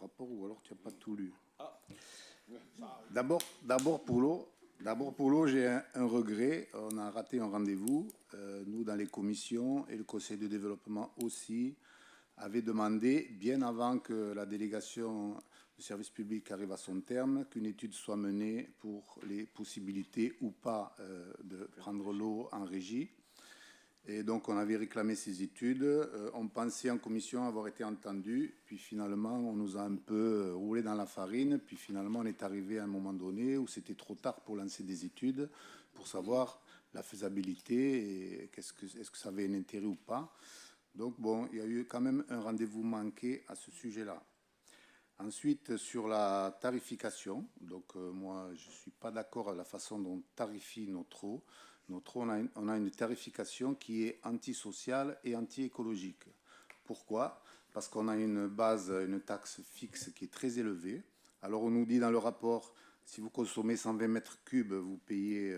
rapport ou alors tu n'as pas tout lu. D'abord pour l'eau, j'ai un regret. On a raté un rendez-vous. Nous, dans les commissions et le Conseil de développement aussi, avait demandé, bien avant que la délégation du service public arrive à son terme, qu'une étude soit menée pour les possibilités ou pas de prendre l'eau en régie. Et donc, on avait réclamé ces études. On pensait en commission avoir été entendu. Puis finalement, on nous a un peu roulé dans la farine. Puis finalement, on est arrivé à un moment donné où c'était trop tard pour lancer des études, pour savoir la faisabilité et est-ce que ça avait un intérêt ou pas. Donc, bon, il y a eu quand même un rendez-vous manqué à ce sujet-là. Ensuite, sur la tarification, donc moi, je ne suis pas d'accord avec la façon dont on tarifie notre eau. Notre eau, on a une tarification qui est antisociale et anti-écologique. Pourquoi? Parce qu'on a une base, une taxe fixe qui est très élevée. Alors, on nous dit dans le rapport, si vous consommez 120 mètres cubes, vous payez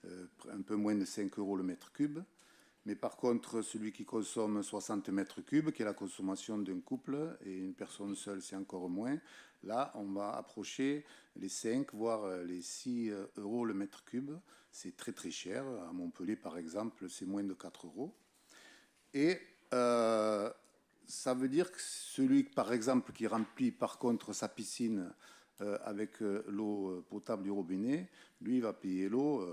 un peu moins de 5 € le mètre cube. Mais par contre, celui qui consomme 60 mètres cubes, qui est la consommation d'un couple, et une personne seule, c'est encore moins, là, on va approcher les 5, voire les 6 € le mètre cube. C'est très très cher. À Montpellier, par exemple, c'est moins de 4 €. Et ça veut dire que celui, par exemple, qui remplit par contre sa piscine avec l'eau potable du robinet, lui, il va payer l'eau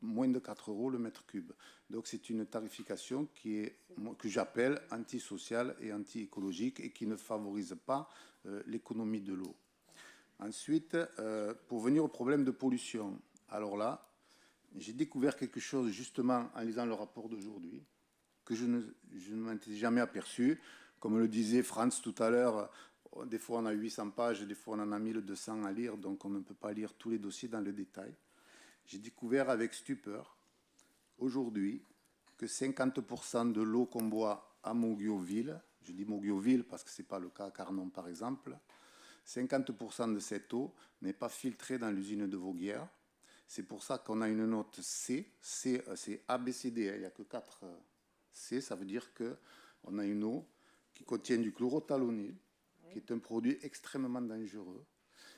moins de 4 € le mètre cube. Donc, c'est une tarification que j'appelle antisociale et anti-écologique et qui ne favorise pas l'économie de l'eau. Ensuite, pour venir au problème de pollution, alors là, j'ai découvert quelque chose justement en lisant le rapport d'aujourd'hui que je ne m'étais jamais aperçu. Comme le disait Franz tout à l'heure, des fois on a 800 pages, des fois on en a 1200 à lire, donc on ne peut pas lire tous les dossiers dans le détail. J'ai découvert avec stupeur, aujourd'hui, que 50% de l'eau qu'on boit à Moguiauville, je dis Moguiauville parce que ce n'est pas le cas à Carnon par exemple, 50% de cette eau n'est pas filtrée dans l'usine de Voguières. C'est pour ça qu'on a une note C, c'est ABCD, il n'y a que 4 C, ça veut dire qu'on a une eau qui contient du chlorothalonil, qui est un produit extrêmement dangereux,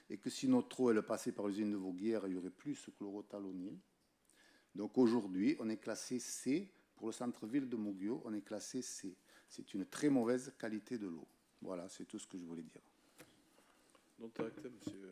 et que si notre eau elle passait par l'usine de Voguières, il n'y aurait plus ce chlorothalonil. Donc aujourd'hui, on est classé C, pour le centre-ville de Moguio, on est classé C. C'est une très mauvaise qualité de l'eau. Voilà, c'est tout ce que je voulais dire. Donc, monsieur